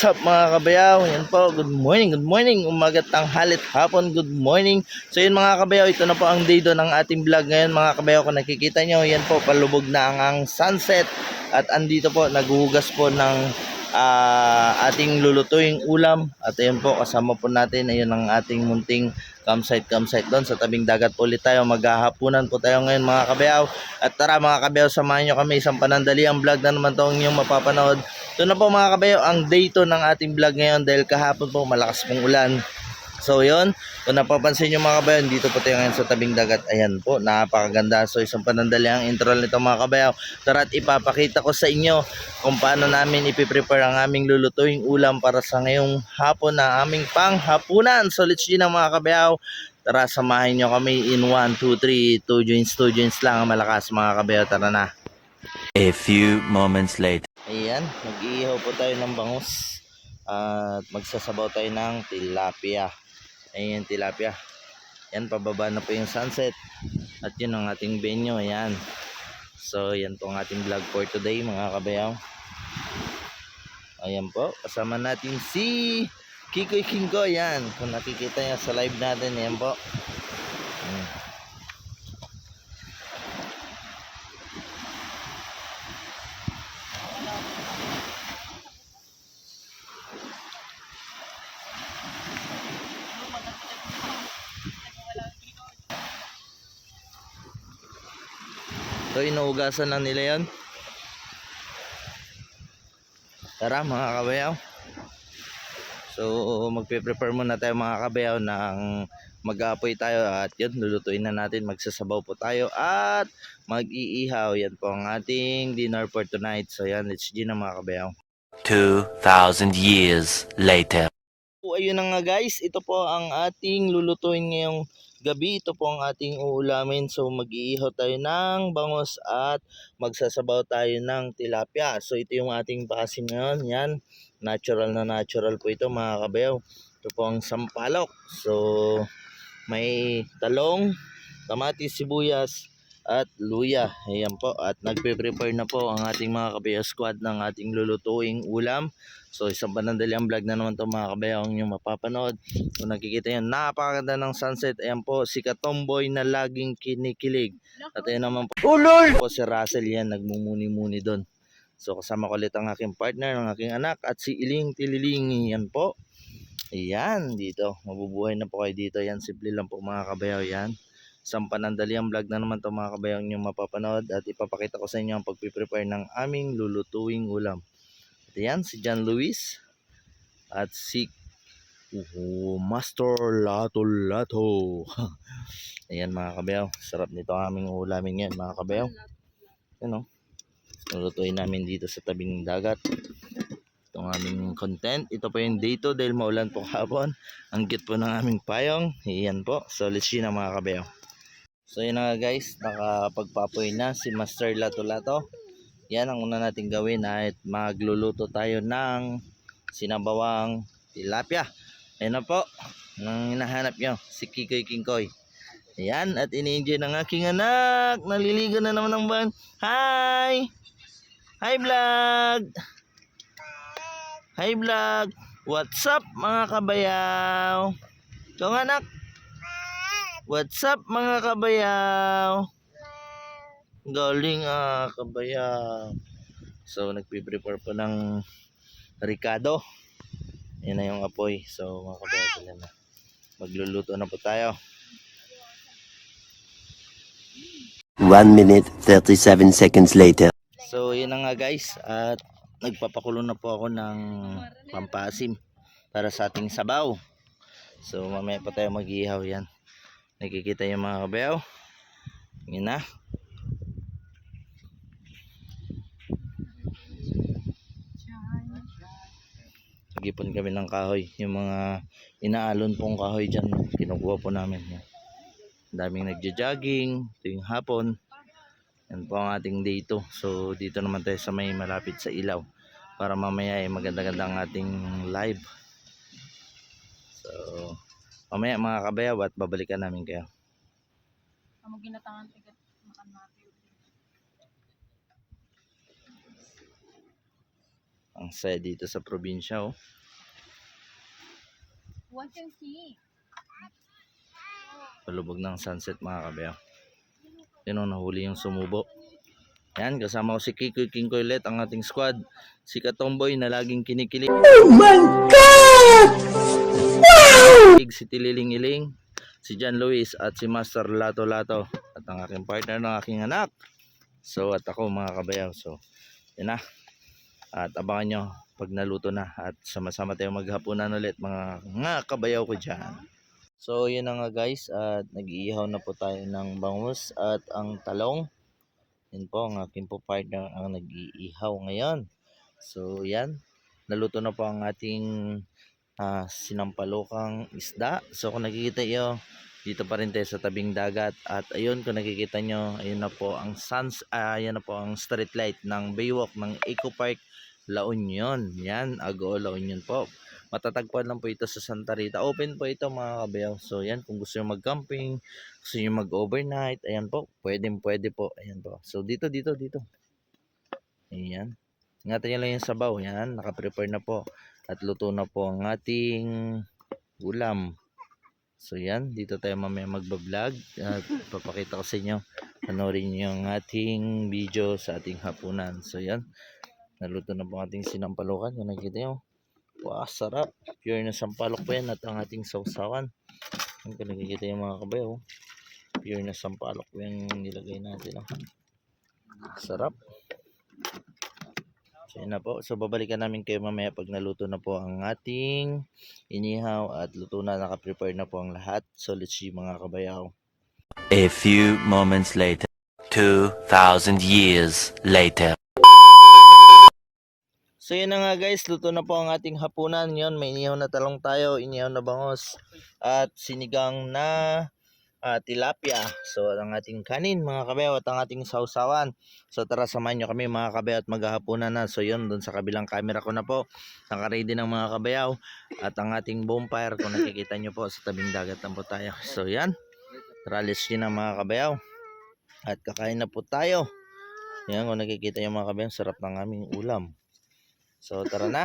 What's up mga kabayaw? Yan po, good morning, umaga, tanghalit, hapon, good morning. So yun mga kabayaw, ito na po ang day do ng ating vlog ngayon mga kabayaw. Kung nakikita nyo, yan po, palubog na ang sunset. At andito po, naghuhugas po ng ating lulutuing ulam. At ayan po, kasama po natin, ayun ang ating munting campsite doon sa tabing dagat ulit tayo. Maghahapunan po tayo ngayon mga kabayaw. At tara mga kabayaw, samahan nyo kami, isang panandaliang vlog na naman itong inyong mapapanood. Ito na po mga kabayo ang day 2 ng ating vlog ngayon dahil kahapon po malakas pong ulan. So yun, kung napapansin nyo mga kabayo, dito po tayo ngayon sa tabing dagat. Ayan po, napakaganda. So isang panandali ang intro nito mga kabayo. Tara at ipapakita ko sa inyo kung paano namin ipiprepare ang aming lulutuing ulam para sa ngayong hapon na aming panghapunan. So let's go na mga kabayo. Tara, samahin nyo kami in 1, 2, 3, 2 joints lang ang malakas mga kabayo. Tara na. A few moments later. Ayan, mag-iihaw po tayo ng bangus at magsasabaw tayo ng tilapia. Ayan, tilapia. Yan, pababa na po yung sunset. At yun ang ating venue, ayan. So, yan po ang ating vlog for today mga kabayaw. Ayan po, kasama natin si Kikoy Kinko, yan. Kung nakikita nyo sa live natin, ayan po. So inuugasan lang nila yan. Tara mga kabayaw. So magpe-prepare muna tayo mga kabayaw ng mag-aapoy tayo. At yun, lulutuin na natin. Magsasabaw po tayo at mag-iihaw. Yan po ang ating dinner for tonight. So yan, let's go na mga kabayaw. 2,000 years later. So ayun na nga guys, ito po ang ating lulutuin ngayong gabi. Ito po ang ating uulamin. So mag-iihaw tayo ng bangus at magsasabaw tayo ng tilapia. So ito yung ating paasim ngayon. Yan, natural na natural po ito mga kabayaw. Ito po ang sampalok. So may talong, kamatis, sibuyas at luya. Ayan po, at nagpe-prepare na po ang ating mga kabayaw squad ng ating lulutuing ulam. So isang panandaliang vlog na naman to mga kabayaw ang inyong mapapanood. Kung nakikita nyo, napakaganda ng sunset. Ayan po, si Katomboy na laging kinikilig. At ayan naman po, po si Russell, yan, nagmumuni-muni doon. So kasama ko ulit ang aking partner, ang aking anak, at si Iling Tililing. Yan po. Ayan, dito. Mabubuhay na po kayo dito. Yan, simple lang po mga kabayaw yan. Isang panandaliang vlog na naman to mga kabayaw yung mapapanood. At ipapakita ko sa inyo ang pagpiprepare ng aming lulutuing ulam. At yan, si John Luis. At si Master Lato-Lato. Ayan mga kabayaw. Sarap nito ang aming ulamin ngayon mga kabayaw. Yan o. Lulutuin namin dito sa tabing dagat. Itong aming content. Ito po yung day 2 dahil maulan po kahapon. Ang cute po ng aming payong. Iyan po. So let's see na mga kabayaw. So yun na nga guys. Nakapagpapoy na si Master Lato-Lato. Yan ang una natin gawin ay magluluto tayo ng sinabawang tilapia. Ayan na po. Nang hinahanap nyo. Si Kikoy Kinkoy. Ayan. At ini-enjoy ng aking anak. Naliligo na naman ng ban. Hi! Hi vlog! Hi vlog! What's up mga kabayaw? Ito nga anak. What's up mga kabayaw? Galing kabayaw. So nagpiprepare po ng Ricardo. Yan na yung apoy. So mga kabayaw sila na. Magluluto na po tayo. 1 minute 37 seconds later. So yun na nga guys. At nagpapakulo na po ako ng pampasim para sa ating sabaw. So mamaya pa tayo mag-ihaw yan. Nakikita yung mga kabayaw. Yun na. Nagipon kami ng kahoy. Yung mga inaalon pong kahoy dyan. Kinukuha po namin. Yan. Daming nagja-jogging. Ito yung hapon. Yan po ang ating day 2. So dito naman tayo sa may malapit sa ilaw. Para mamaya ay maganda-ganda ang ating live. So mamaya mga kabayaw at babalikan namin kayo. Ang saya dito sa probinsya, oh. Palubog ng sunset, mga kabayaw. Yun, oh, nahuli yung sumubo. Yan, kasama ko si Kikoy King Koylet, ang ating squad. Si Katomboy na laging kinikilig. Oh my God! Wow! Si Tililing Iling, si John Luis, at si Master Lato Lato. At ang aking partner ng aking anak. So, at ako, mga kabayaw. So, yan na. At abangan nyo pag naluto na. At sama-sama tayo maghapunan ulit, mga kabayaw ko dyan. So, yun na nga guys. At nag-iihaw na po tayo ng bangus at ang talong. Yan po, ang aking po partner ang nag-iihaw ngayon. So, yan. Naluto na po ang ating sinampalukang isda. So, kung nakikita nyo, dito pa rin tayo sa tabing dagat. At ayun, kung nakikita nyo, ayun na po ang ayan na po ang street light ng Baywalk ng Eco Park, La Union. Yan, Agoo, La Union po. Matatagpuan lang po ito sa Santa Rita. Open po ito, mga kabayaw. So yan, kung gusto nyo mag-camping, gusto nyo mag-overnight, ayan po, pwede po. Ayan po. So dito. Ayan. Ingatan nyo lang yung sabaw. Yan, nakaprepare na po. At luto na po ang ating ulam. So yan, dito tayo mamaya magbablog. At papakita ko sa inyo. Panoorin nyo yung ating video sa ating hapunan. So yan, naluto na po ang ating sinampalukan. Kung nakikita nyo. Wow, sarap. Pure na sampalok po yan at ang ating sausawan. Kung nakikita yung mga kabayo, pure na sampalok po yung nilagay natin. Oh. Sarap. So yun na po. So babalikan namin kayo mamaya pag naluto na po ang ating inihaw at luto na, nakaprepare na po ang lahat. So let's see, mga kabayaw. A few moments later. 2,000 years later. So yun na nga guys, luto na po ang ating hapunan. Yun, may inihaw na talong tayo, inihaw na bangos, at sinigang na tilapia. So ang ating kanin, mga kabayaw, at ang ating sausawan. So tara, samahan nyo kami, mga kabayaw, at maghahapunan na. So yun, dun sa kabilang camera ko na po, nakaready ng mga kabayaw. At ang ating bonfire, kung nakikita nyo po, sa tabing dagat lang po tayo. So yan, tara, let's yun na, mga kabayaw. At kakain na po tayo. Yan, kung nakikita nyo, mga kabayaw, sarap ng aming ulam. So tara na.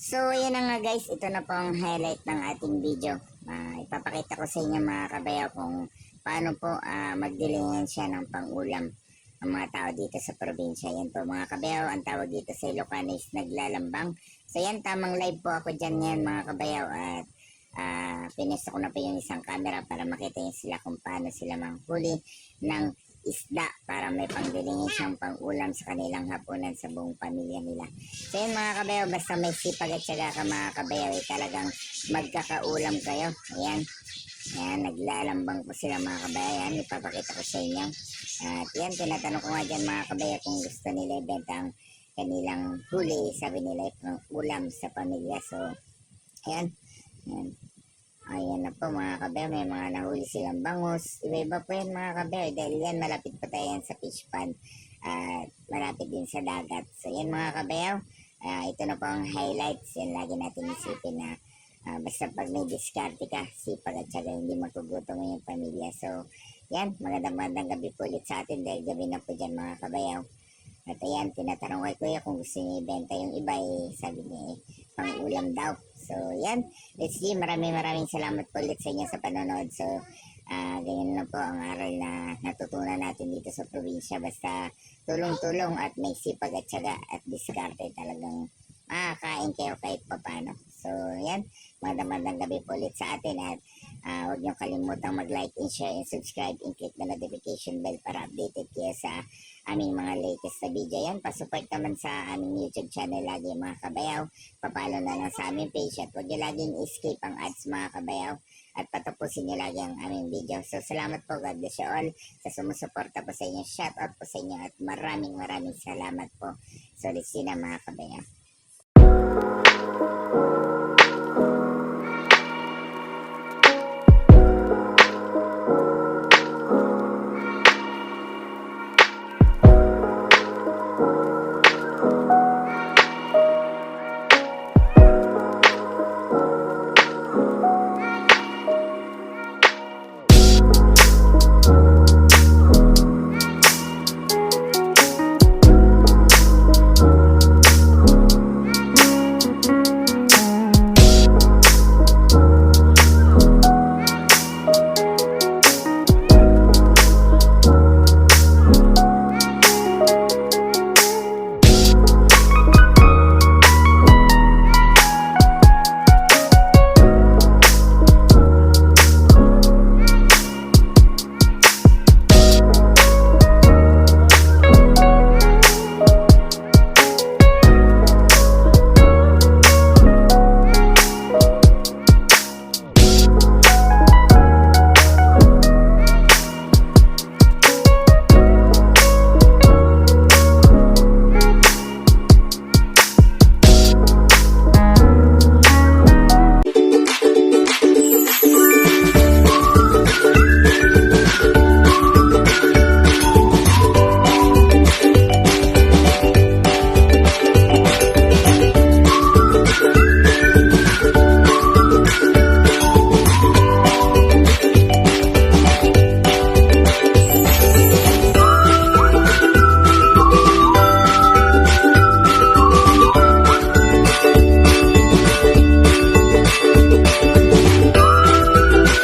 So, ayan na nga guys, ito na po ang highlight ng ating video. Ipapakita ko sa inyo mga kabayaw kung paano po magdilingan siya ng pang-ulam ang mga tao dito sa probinsya. Yan po mga kabayaw, ang tawag dito sa Ilocano is naglalambang. So yan, tamang live po ako dyan ngayon mga kabayaw at pinesto ko na po yung isang camera para makita nyo sila kung paano sila manghuli ng isda para may pangdilingin siyang pang-ulam sa kanilang hapunan sa buong pamilya nila. So yun mga kabayaw, basta may sipag at syaga ka mga kabayaw, talagang magkakaulam kayo. Ayan. Ayan, naglalambang po sila mga kabayaw. Ayan, ipapakita ko sa inyo. At yan, tinatanong ko nga dyan mga kabayaw kung gusto nila ibenta ang kanilang huli. Sabi nila pang ulam sa pamilya. So, ayan. Ayan. Ayan na po mga kabayaw, may mga nahuli silang bangus. Iba-iba po yan mga kabayaw dahil yan malapit po tayo yan sa fish pond at malapit din sa dagat. So yan mga kabayaw, ito na po ang highlights. Yan lagi natin isipin na basta pag may diskarte ka, sipag at syaga hindi magugutom ang iyong pamilya. So yan, magandang gabi po ulit sa atin dahil gabi na po dyan mga kabayaw. At ayan, tinatanong kay kuya kung gusto niya ibenta yung iba, sabi niya pang ulam daw. So yan, let's see, maraming salamat po ulit sa inyo sa panonood. So ganyan na po ang aral na natutunan natin dito sa probinsya. Basta tulong-tulong at may sipag at syaga at diskarte, talagang makakain kayo kahit papano. So yan, magandang gabi po ulit sa atin at huwag niyo kalimutang mag-like and share and subscribe and click the notification bell para updated kayo sa aming mga latest na video. Yan, pasupport naman sa aming YouTube channel lagi mga kabayaw. Papalo na lang sa aming page at huwag niyo laging escape ang ads mga kabayaw at patapusin niyo lagi ang aming video. So salamat po, God bless you all sa sumusuporta po sa inyo. Shout out po sa inyo at maraming salamat po. So let's see na mga kabayaw.